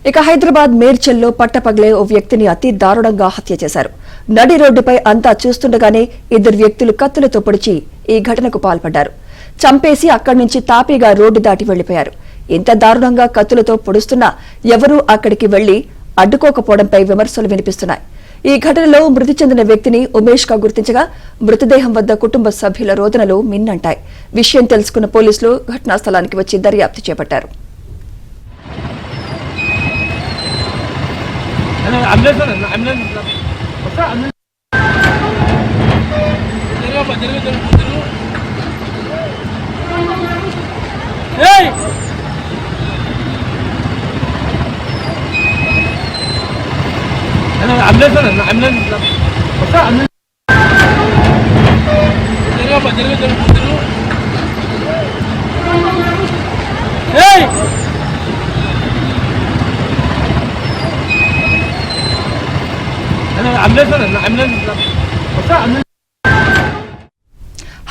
ఇక హైదరాబాద్ మేడ్చల్లో పట్టపగలే ఓ వ్యక్తిని అతి దారుణంగా హత్య చేశారు. నడి రోడ్డుపై అంతా చూస్తుండగానే ఇద్దరు వ్యక్తులు కత్తులతో పొడిచి ఈ ఘటనకు పాల్పడ్డారు. చంపేసి అక్కడి నుంచి తాపీగా రోడ్డు దాటి వెళ్లిపోయారు. ఇంత దారుణంగా కత్తులతో పొడుస్తున్నా ఎవరూ అక్కడికి వెళ్లి అడ్డుకోకపోవడంపై విమర్శలు వినిపిస్తున్నాయి. ఈ ఘటనలో మృతి చెందిన వ్యక్తిని ఉమేష్ గా గుర్తించగా మృతదేహం వద్ద కుటుంబ సభ్యుల రోదనలు మిన్నంటాయి. విషయం తెలుసుకున్న పోలీసులు ఘటనా స్థలానికి వచ్చి దర్యాప్తు చేపట్టారు.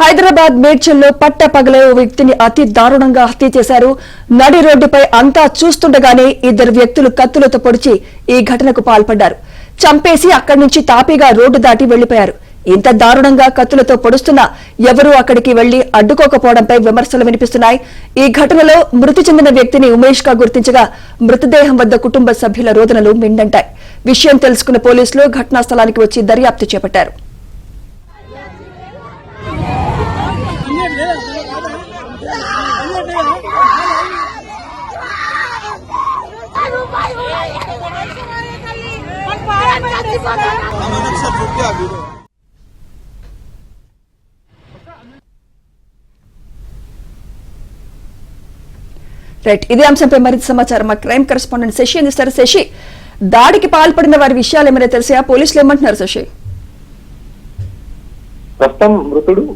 హైదరాబాద్ మేడ్చల్లో పట్టపగలే ఓ వ్యక్తిని అతి దారుణంగా హత్య చేశారు. నడి రోడ్డుపై అంతా చూస్తుండగానే ఇద్దరు వ్యక్తులు కత్తులతో పొడిచి ఈ ఘటనకు పాల్పడ్డారు. చంపేసి అక్కడి నుంచి తాపీగా రోడ్డు దాటి వెళ్లిపోయారు. ఇంత దారుణంగా కత్తులతో పొడుస్తున్నా ఎవరూ అక్కడికి వెళ్లి అడ్డుకోకపోవడంపై విమర్శలు వినిపిస్తున్నాయి. ఈ ఘటనలో మృతి చెందిన వ్యక్తిని ఉమేష్ గా గుర్తించగా మృతదేహం వద్ద కుటుంబ సభ్యుల రోదనలు మిన్నంటాయి. విషయం తెలుసుకున్న పోలీసులు ఘటనా స్థలానికి వచ్చి దర్యాప్తు చేపట్టారు. రైట్, ఇదే అంశంపై మరింత సమాచారం మా క్రైమ్ కరెస్పాండెంట్ శశి అందిస్తారు. శశి, దాడికి పాల్పడిన వారి విషయాలు ఏమైనా తెలిసా? పోలీసులు ఏమంటున్నారు శశి? ప్రస్తుతం మృతుడు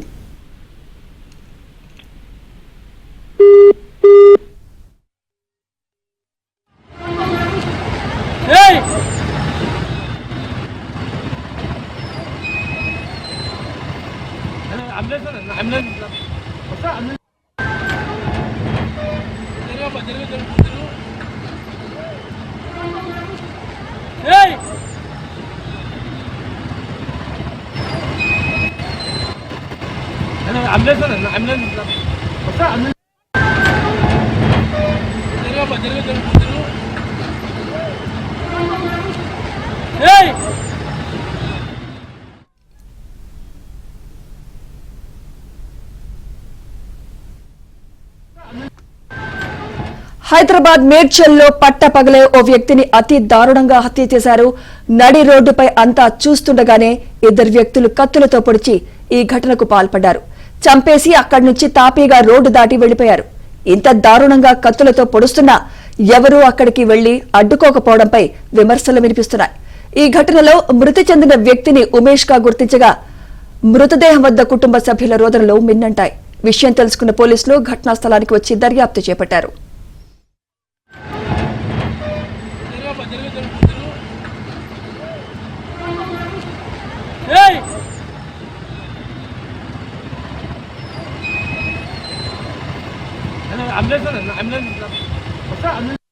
హైదరాబాద్ మేడ్చల్లో పట్టపగలే ఓ వ్యక్తిని అతి దారుణంగా హత్య చేశారు. నడి రోడ్డుపై అంతా చూస్తుండగానే ఇద్దరు వ్యక్తులు కత్తులతో పొడిచి ఈ ఘటనకు పాల్పడ్డారు. చంపేసి అక్కడి నుంచి తాపీగా రోడ్డు దాటి వెళ్లిపోయారు. ఇంత దారుణంగా కత్తులతో పొడుస్తున్నా ఎవరూ అక్కడికి వెళ్లి అడ్డుకోకపోవడంపై విమర్శలు వినిపిస్తున్నాయి. ఈ ఘటనలో మృతి చెందిన వ్యక్తిని ఉమేష్ గా గుర్తించగా మృతదేహం వద్ద కుటుంబ సభ్యుల రోదనలు మిన్నంటాయి. విషయం తెలుసుకున్న పోలీసులు ఘటనా స్థలానికి వచ్చి దర్యాప్తు చేపట్టారు. I'm